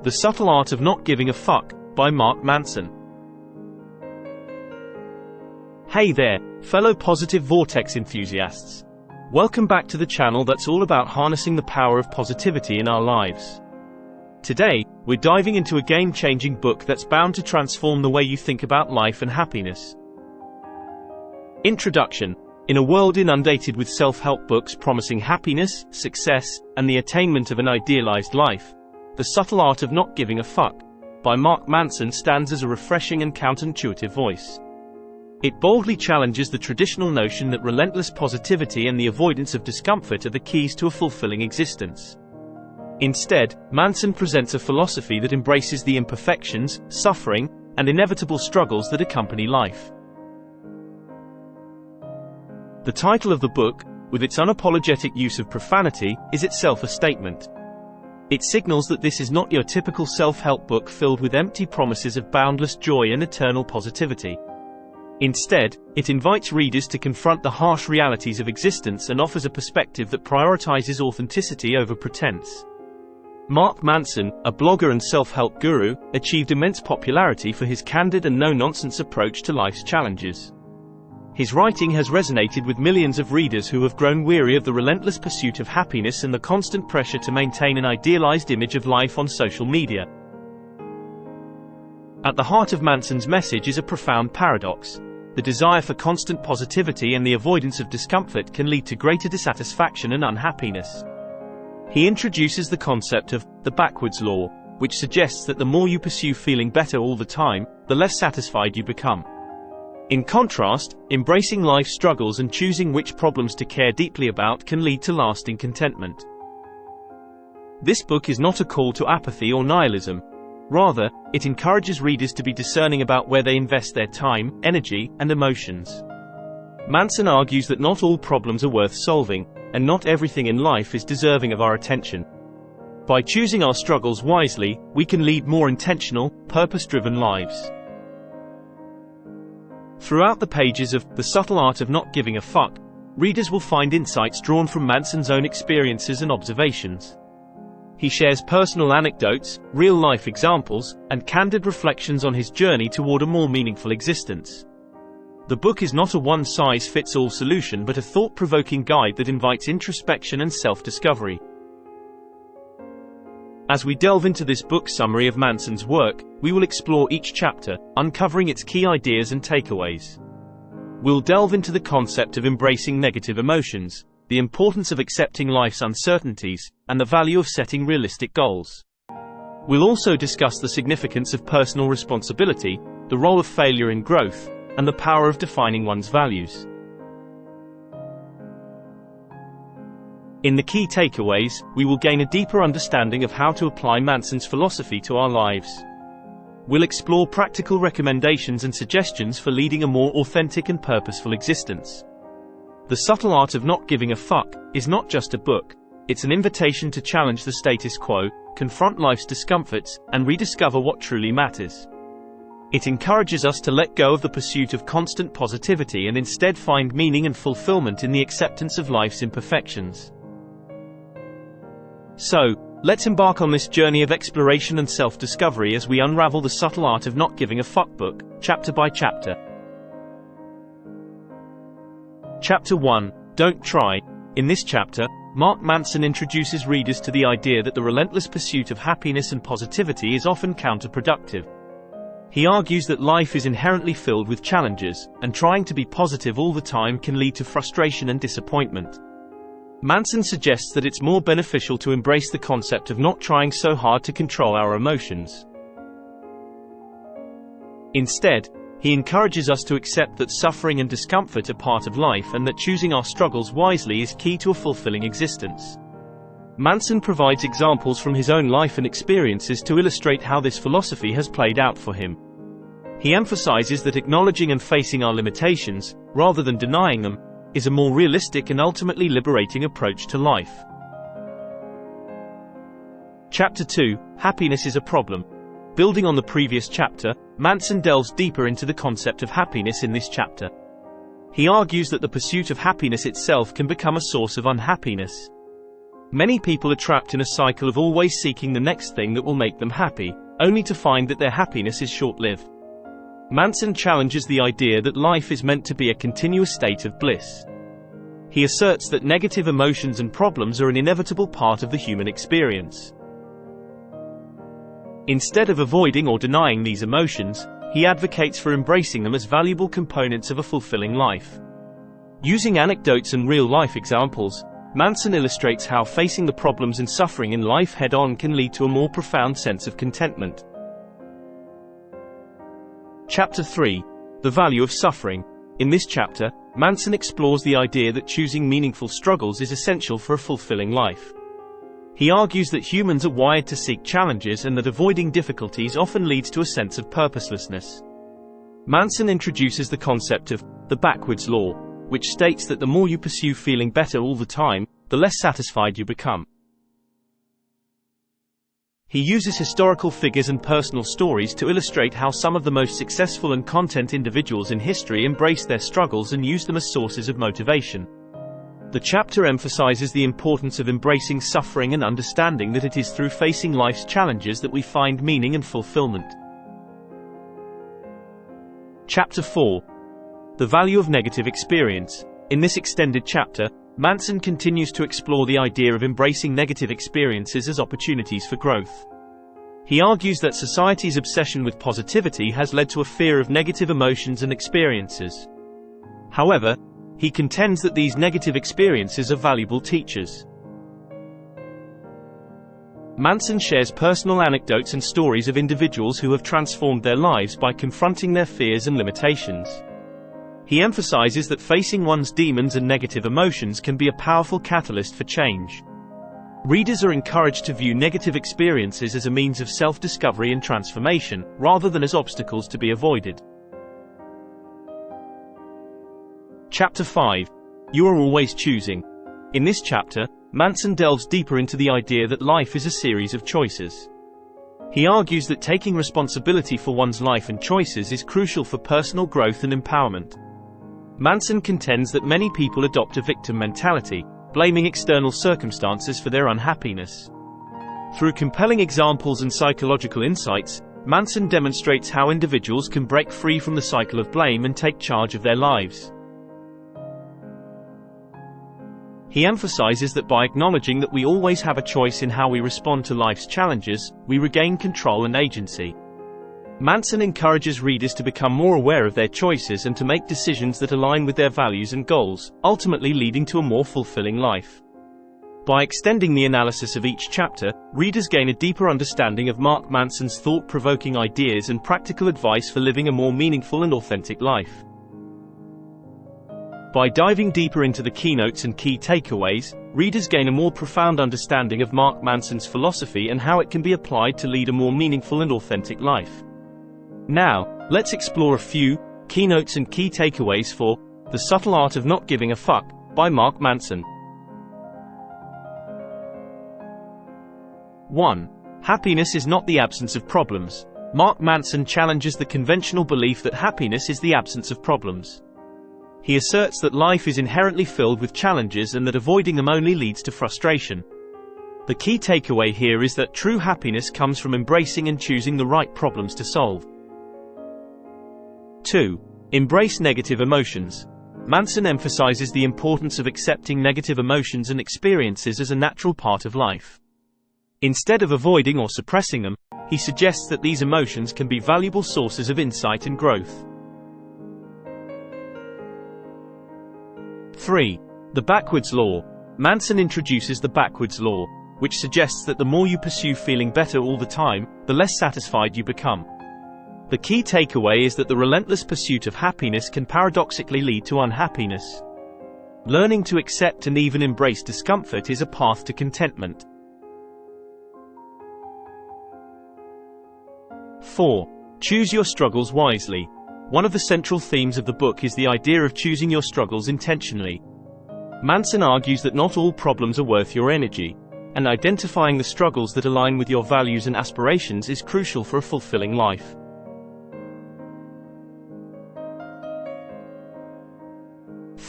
The Subtle Art of Not Giving a Fuck, by Mark Manson. Hey there, fellow Positive Vortex enthusiasts. Welcome back to the channel that's all about harnessing the power of positivity in our lives. Today, we're diving into a game-changing book that's bound to transform the way you think about life and happiness. Introduction. In a world inundated with self-help books promising happiness, success, and the attainment of an idealized life, The Subtle Art of Not Giving a Fuck, by Mark Manson stands as a refreshing and counterintuitive voice. It boldly challenges the traditional notion that relentless positivity and the avoidance of discomfort are the keys to a fulfilling existence. Instead, Manson presents a philosophy that embraces the imperfections, suffering, and inevitable struggles that accompany life. The title of the book, with its unapologetic use of profanity, is itself a statement. It signals that this is not your typical self-help book filled with empty promises of boundless joy and eternal positivity. Instead, it invites readers to confront the harsh realities of existence and offers a perspective that prioritizes authenticity over pretense. Mark Manson, a blogger and self-help guru, achieved immense popularity for his candid and no-nonsense approach to life's challenges. His writing has resonated with millions of readers who have grown weary of the relentless pursuit of happiness and the constant pressure to maintain an idealized image of life on social media. At the heart of Manson's message is a profound paradox. The desire for constant positivity and the avoidance of discomfort can lead to greater dissatisfaction and unhappiness. He introduces the concept of the backwards law, which suggests that the more you pursue feeling better all the time, the less satisfied you become. In contrast, embracing life's struggles and choosing which problems to care deeply about can lead to lasting contentment. This book is not a call to apathy or nihilism. Rather, it encourages readers to be discerning about where they invest their time, energy, and emotions. Manson argues that not all problems are worth solving, and not everything in life is deserving of our attention. By choosing our struggles wisely, we can lead more intentional, purpose-driven lives. Throughout the pages of The Subtle Art of Not Giving a Fuck, readers will find insights drawn from Manson's own experiences and observations. He shares personal anecdotes, real-life examples, and candid reflections on his journey toward a more meaningful existence. The book is not a one-size-fits-all solution but a thought-provoking guide that invites introspection and self-discovery. As we delve into this book summary of Manson's work, we will explore each chapter, uncovering its key ideas and takeaways. We'll delve into the concept of embracing negative emotions, the importance of accepting life's uncertainties, and the value of setting realistic goals. We'll also discuss the significance of personal responsibility, the role of failure in growth, and the power of defining one's values. In the key takeaways, we will gain a deeper understanding of how to apply Manson's philosophy to our lives. We'll explore practical recommendations and suggestions for leading a more authentic and purposeful existence. The Subtle Art of Not Giving a Fuck is not just a book, it's an invitation to challenge the status quo, confront life's discomforts, and rediscover what truly matters. It encourages us to let go of the pursuit of constant positivity and instead find meaning and fulfillment in the acceptance of life's imperfections. So, let's embark on this journey of exploration and self-discovery as we unravel the subtle art of not giving a fuck book, chapter by chapter. Chapter 1. Don't Try. In this chapter, Mark Manson introduces readers to the idea that the relentless pursuit of happiness and positivity is often counterproductive. He argues that life is inherently filled with challenges, and trying to be positive all the time can lead to frustration and disappointment. Manson suggests that it's more beneficial to embrace the concept of not trying so hard to control our emotions. Instead, he encourages us to accept that suffering and discomfort are part of life and that choosing our struggles wisely is key to a fulfilling existence. Manson provides examples from his own life and experiences to illustrate how this philosophy has played out for him. He emphasizes that acknowledging and facing our limitations, rather than denying them, is a more realistic and ultimately liberating approach to life. Chapter 2. Happiness is a Problem. Building on the previous chapter, Manson delves deeper into the concept of happiness in this chapter. He argues that the pursuit of happiness itself can become a source of unhappiness. Many people are trapped in a cycle of always seeking the next thing that will make them happy, only to find that their happiness is short-lived. Manson challenges the idea that life is meant to be a continuous state of bliss. He asserts that negative emotions and problems are an inevitable part of the human experience. Instead of avoiding or denying these emotions, he advocates for embracing them as valuable components of a fulfilling life. Using anecdotes and real-life examples, Manson illustrates how facing the problems and suffering in life head-on can lead to a more profound sense of contentment. Chapter 3. The Value of Suffering. In this chapter, Manson explores the idea that choosing meaningful struggles is essential for a fulfilling life. He argues that humans are wired to seek challenges and that avoiding difficulties often leads to a sense of purposelessness. Manson introduces the concept of the backwards law, which states that the more you pursue feeling better all the time, the less satisfied you become. He uses historical figures and personal stories to illustrate how some of the most successful and content individuals in history embraced their struggles and used them as sources of motivation. The chapter emphasizes the importance of embracing suffering and understanding that it is through facing life's challenges that we find meaning and fulfillment. Chapter 4. The Value of Negative Experience. In this extended chapter, Manson continues to explore the idea of embracing negative experiences as opportunities for growth. He argues that society's obsession with positivity has led to a fear of negative emotions and experiences. However, he contends that these negative experiences are valuable teachers. Manson shares personal anecdotes and stories of individuals who have transformed their lives by confronting their fears and limitations. He emphasizes that facing one's demons and negative emotions can be a powerful catalyst for change. Readers are encouraged to view negative experiences as a means of self-discovery and transformation, rather than as obstacles to be avoided. Chapter 5. You are always choosing. In this chapter, Manson delves deeper into the idea that life is a series of choices. He argues that taking responsibility for one's life and choices is crucial for personal growth and empowerment. Manson contends that many people adopt a victim mentality, blaming external circumstances for their unhappiness. Through compelling examples and psychological insights, Manson demonstrates how individuals can break free from the cycle of blame and take charge of their lives. He emphasizes that by acknowledging that we always have a choice in how we respond to life's challenges, we regain control and agency. Manson encourages readers to become more aware of their choices and to make decisions that align with their values and goals, ultimately leading to a more fulfilling life. By extending the analysis of each chapter, readers gain a deeper understanding of Mark Manson's thought-provoking ideas and practical advice for living a more meaningful and authentic life. By diving deeper into the keynotes and key takeaways, readers gain a more profound understanding of Mark Manson's philosophy and how it can be applied to lead a more meaningful and authentic life. Now, let's explore a few keynotes and key takeaways for The Subtle Art of Not Giving a Fuck by Mark Manson. 1. Happiness is not the absence of problems. Mark Manson challenges the conventional belief that happiness is the absence of problems. He asserts that life is inherently filled with challenges and that avoiding them only leads to frustration. The key takeaway here is that true happiness comes from embracing and choosing the right problems to solve. 2. Embrace negative emotions. Manson emphasizes the importance of accepting negative emotions and experiences as a natural part of life. Instead of avoiding or suppressing them, he suggests that these emotions can be valuable sources of insight and growth. 3. The backwards law. Manson introduces the backwards law, which suggests that the more you pursue feeling better all the time, the less satisfied you become. The key takeaway is that the relentless pursuit of happiness can paradoxically lead to unhappiness. Learning to accept and even embrace discomfort is a path to contentment. 4. Choose your struggles wisely. One of the central themes of the book is the idea of choosing your struggles intentionally. Manson argues that not all problems are worth your energy, and identifying the struggles that align with your values and aspirations is crucial for a fulfilling life.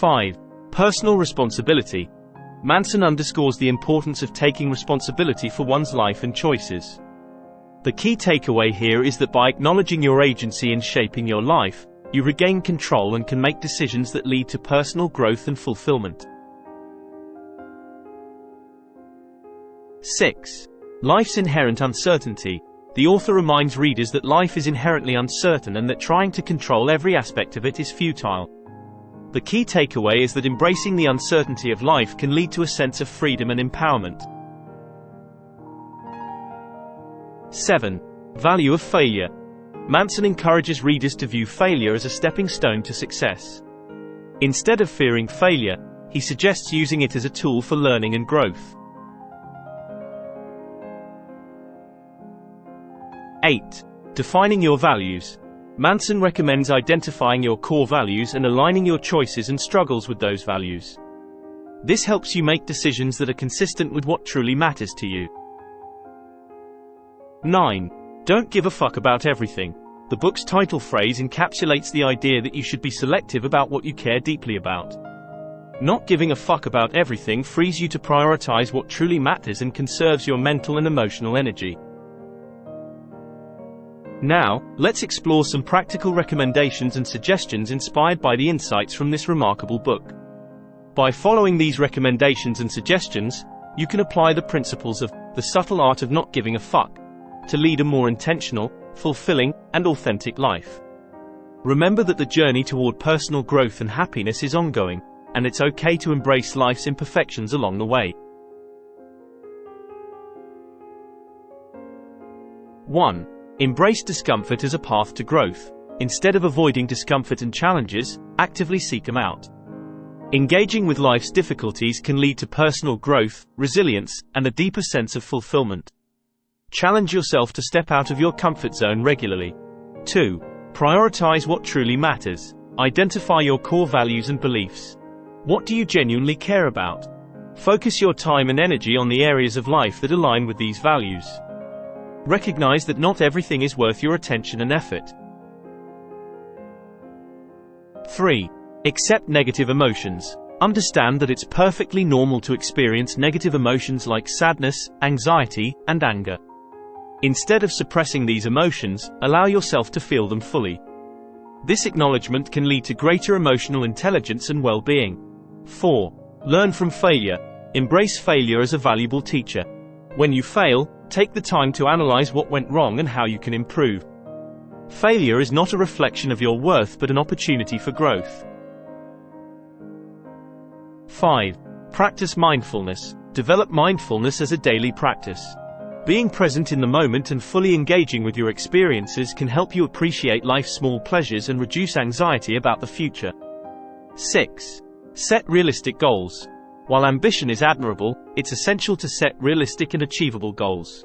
5. Personal responsibility. Manson underscores the importance of taking responsibility for one's life and choices. The key takeaway here is that by acknowledging your agency in shaping your life, you regain control and can make decisions that lead to personal growth and fulfillment. 6. Life's inherent uncertainty. The author reminds readers that life is inherently uncertain and that trying to control every aspect of it is futile. The key takeaway is that embracing the uncertainty of life can lead to a sense of freedom and empowerment. 7. Value of failure. Manson encourages readers to view failure as a stepping stone to success. Instead of fearing failure, he suggests using it as a tool for learning and growth. 8. Defining your values. Manson recommends identifying your core values and aligning your choices and struggles with those values. This helps you make decisions that are consistent with what truly matters to you. 9. Don't give a fuck about everything. The book's title phrase encapsulates the idea that you should be selective about what you care deeply about. Not giving a fuck about everything frees you to prioritize what truly matters and conserves your mental and emotional energy. Now, let's explore some practical recommendations and suggestions inspired by the insights from this remarkable book. By following these recommendations and suggestions, you can apply the principles of the subtle art of not giving a fuck to lead a more intentional, fulfilling, and authentic life. Remember that the journey toward personal growth and happiness is ongoing, and it's okay to embrace life's imperfections along the way. 1. Embrace discomfort as a path to growth. Instead of avoiding discomfort and challenges, actively seek them out. Engaging with life's difficulties can lead to personal growth, resilience, and a deeper sense of fulfillment. Challenge yourself to step out of your comfort zone regularly. 2. Prioritize what truly matters. Identify your core values and beliefs. What do you genuinely care about? Focus your time and energy on the areas of life that align with these values. Recognize that not everything is worth your attention and effort. 3. Accept negative emotions. Understand that it's perfectly normal to experience negative emotions like sadness, anxiety, and anger. Instead of suppressing these emotions, allow yourself to feel them fully. This acknowledgement can lead to greater emotional intelligence and well-being. 4. Learn from failure. Embrace failure as a valuable teacher. When you fail, take the time to analyze what went wrong and how you can improve. Failure is not a reflection of your worth but an opportunity for growth. 5. Practice mindfulness. Develop mindfulness as a daily practice. Being present in the moment and fully engaging with your experiences can help you appreciate life's small pleasures and reduce anxiety about the future. 6. Set realistic goals. While ambition is admirable, it's essential to set realistic and achievable goals.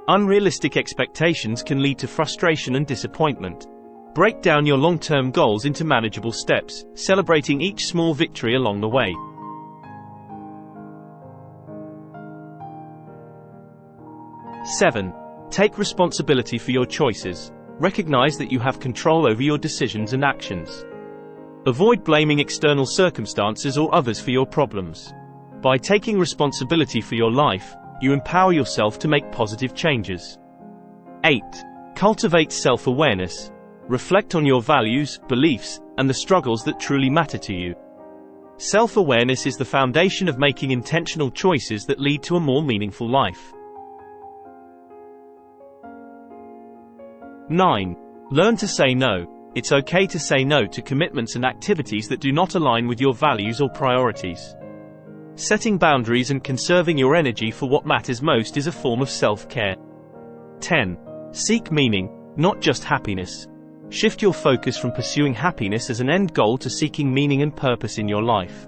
Unrealistic expectations can lead to frustration and disappointment. Break down your long-term goals into manageable steps, celebrating each small victory along the way. 7. Take responsibility for your choices. Recognize that you have control over your decisions and actions. Avoid blaming external circumstances or others for your problems. By taking responsibility for your life, you empower yourself to make positive changes. 8. Cultivate self-awareness. Reflect on your values, beliefs, and the struggles that truly matter to you. Self-awareness is the foundation of making intentional choices that lead to a more meaningful life. 9. Learn to say no. It's okay to say no to commitments and activities that do not align with your values or priorities. Setting boundaries and conserving your energy for what matters most is a form of self-care. 10. Seek meaning, not just happiness. Shift your focus from pursuing happiness as an end goal to seeking meaning and purpose in your life.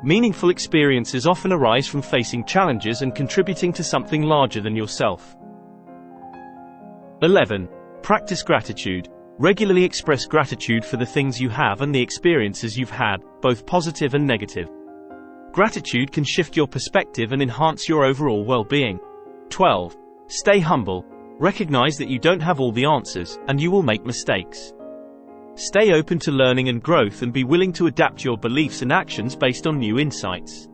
Meaningful experiences often arise from facing challenges and contributing to something larger than yourself. 11. Practice gratitude. Regularly express gratitude for the things you have and the experiences you've had, both positive and negative. Gratitude can shift your perspective and enhance your overall well-being. 12. Stay humble. Recognize that you don't have all the answers, and you will make mistakes. Stay open to learning and growth and be willing to adapt your beliefs and actions based on new insights.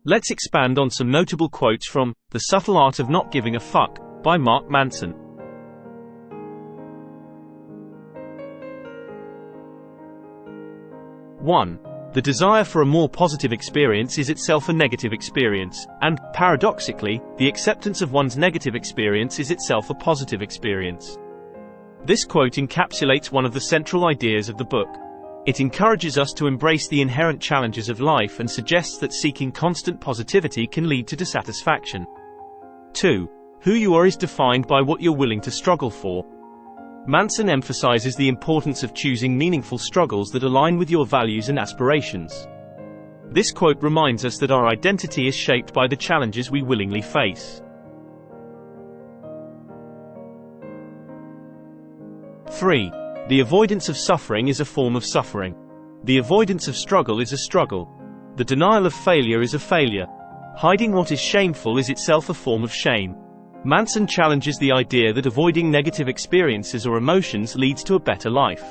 Let's expand on some notable quotes from The Subtle Art of Not Giving a Fuck by Mark Manson. 1. The desire for a more positive experience is itself a negative experience, and, paradoxically, the acceptance of one's negative experience is itself a positive experience. This quote encapsulates one of the central ideas of the book. It encourages us to embrace the inherent challenges of life and suggests that seeking constant positivity can lead to dissatisfaction. 2. Who you are is defined by what you're willing to struggle for. Manson emphasizes the importance of choosing meaningful struggles that align with your values and aspirations. This quote reminds us that our identity is shaped by the challenges we willingly face. 3. The avoidance of suffering is a form of suffering. The avoidance of struggle is a struggle. The denial of failure is a failure. Hiding what is shameful is itself a form of shame. Manson challenges the idea that avoiding negative experiences or emotions leads to a better life.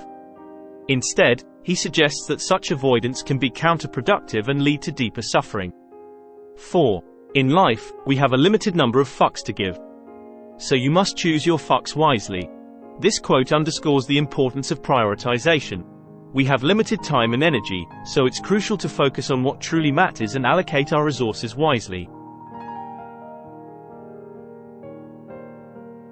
Instead, he suggests that such avoidance can be counterproductive and lead to deeper suffering. 4. In life, we have a limited number of fucks to give. So you must choose your fucks wisely. This quote underscores the importance of prioritization. We have limited time and energy, so it's crucial to focus on what truly matters and allocate our resources wisely.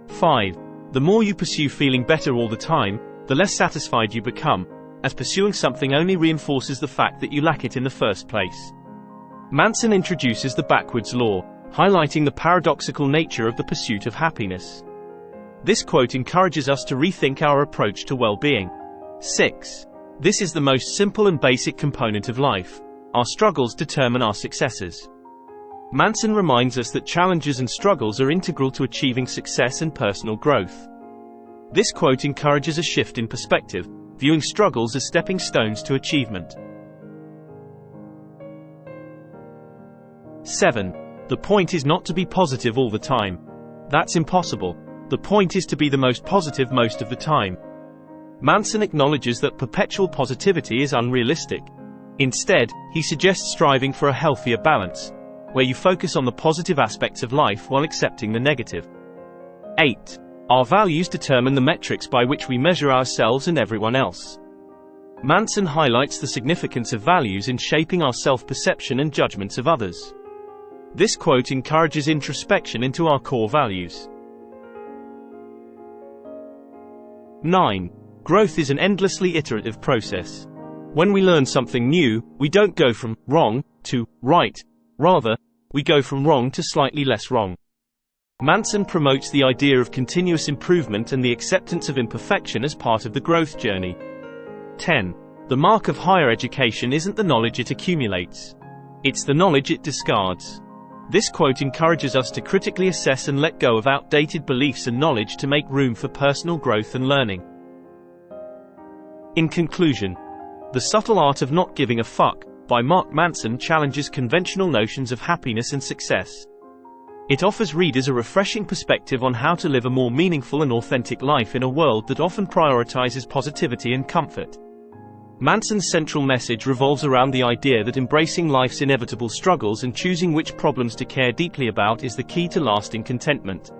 5. The more you pursue feeling better all the time, the less satisfied you become, as pursuing something only reinforces the fact that you lack it in the first place. Manson introduces the backwards law, highlighting the paradoxical nature of the pursuit of happiness. This quote encourages us to rethink our approach to well-being. 6. This is the most simple and basic component of life. Our struggles determine our successes. Manson reminds us that challenges and struggles are integral to achieving success and personal growth. This quote encourages a shift in perspective, viewing struggles as stepping stones to achievement. 7. The point is not to be positive all the time. That's impossible. The point is to be the most positive most of the time. Manson acknowledges that perpetual positivity is unrealistic. Instead, he suggests striving for a healthier balance, where you focus on the positive aspects of life while accepting the negative. 8. Our values determine the metrics by which we measure ourselves and everyone else. Manson highlights the significance of values in shaping our self-perception and judgments of others. This quote encourages introspection into our core values. 9. Growth is an endlessly iterative process. When we learn something new, we don't go from wrong to right. Rather, we go from wrong to slightly less wrong. Manson promotes the idea of continuous improvement and the acceptance of imperfection as part of the growth journey. 10. The mark of higher education isn't the knowledge it accumulates. It's the knowledge it discards. This quote encourages us to critically assess and let go of outdated beliefs and knowledge to make room for personal growth and learning. In conclusion, The Subtle Art of Not Giving a Fuck by Mark Manson challenges conventional notions of happiness and success. It offers readers a refreshing perspective on how to live a more meaningful and authentic life in a world that often prioritizes positivity and comfort. Manson's central message revolves around the idea that embracing life's inevitable struggles and choosing which problems to care deeply about is the key to lasting contentment.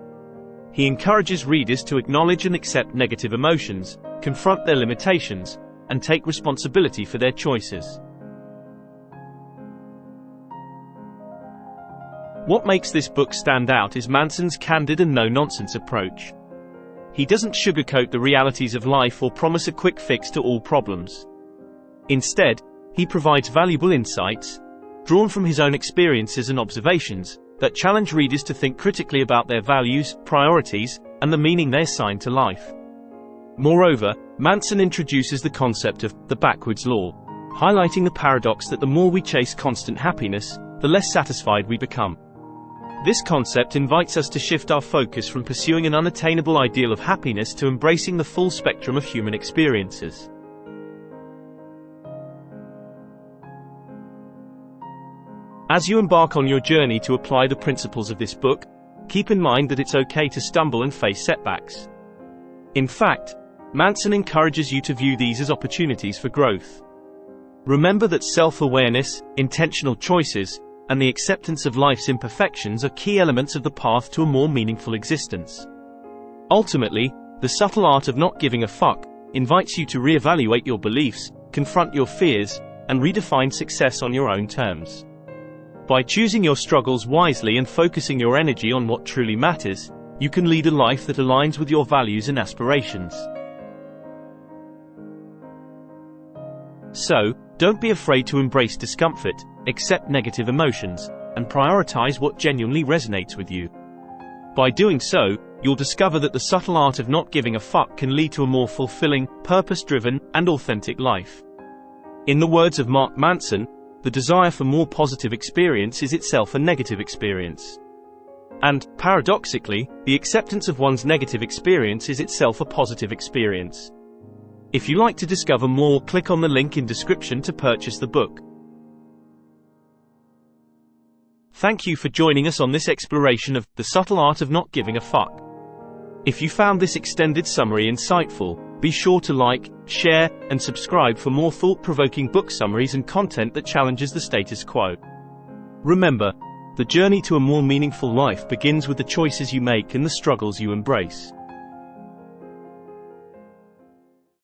He encourages readers to acknowledge and accept negative emotions, confront their limitations, and take responsibility for their choices. What makes this book stand out is Manson's candid and no-nonsense approach. He doesn't sugarcoat the realities of life or promise a quick fix to all problems. Instead, he provides valuable insights, drawn from his own experiences and observations, that challenge readers to think critically about their values, priorities, and the meaning they assign to life. Moreover, Manson introduces the concept of the backwards law, highlighting the paradox that the more we chase constant happiness, the less satisfied we become. This concept invites us to shift our focus from pursuing an unattainable ideal of happiness to embracing the full spectrum of human experiences. As you embark on your journey to apply the principles of this book, keep in mind that it's okay to stumble and face setbacks. In fact, Manson encourages you to view these as opportunities for growth. Remember that self-awareness, intentional choices, and the acceptance of life's imperfections are key elements of the path to a more meaningful existence. Ultimately, the subtle art of not giving a fuck invites you to reevaluate your beliefs, confront your fears, and redefine success on your own terms. By choosing your struggles wisely and focusing your energy on what truly matters, you can lead a life that aligns with your values and aspirations. So, don't be afraid to embrace discomfort, accept negative emotions, and prioritize what genuinely resonates with you. By doing so, you'll discover that the subtle art of not giving a fuck can lead to a more fulfilling, purpose-driven, and authentic life. In the words of Mark Manson, the desire for more positive experience is itself a negative experience. And, paradoxically, the acceptance of one's negative experience is itself a positive experience. If you'd like to discover more, click on the link in description to purchase the book. Thank you for joining us on this exploration of the subtle art of not giving a fuck. If you found this extended summary insightful, be sure to like, share, and subscribe for more thought-provoking book summaries and content that challenges the status quo. Remember, the journey to a more meaningful life begins with the choices you make and the struggles you embrace.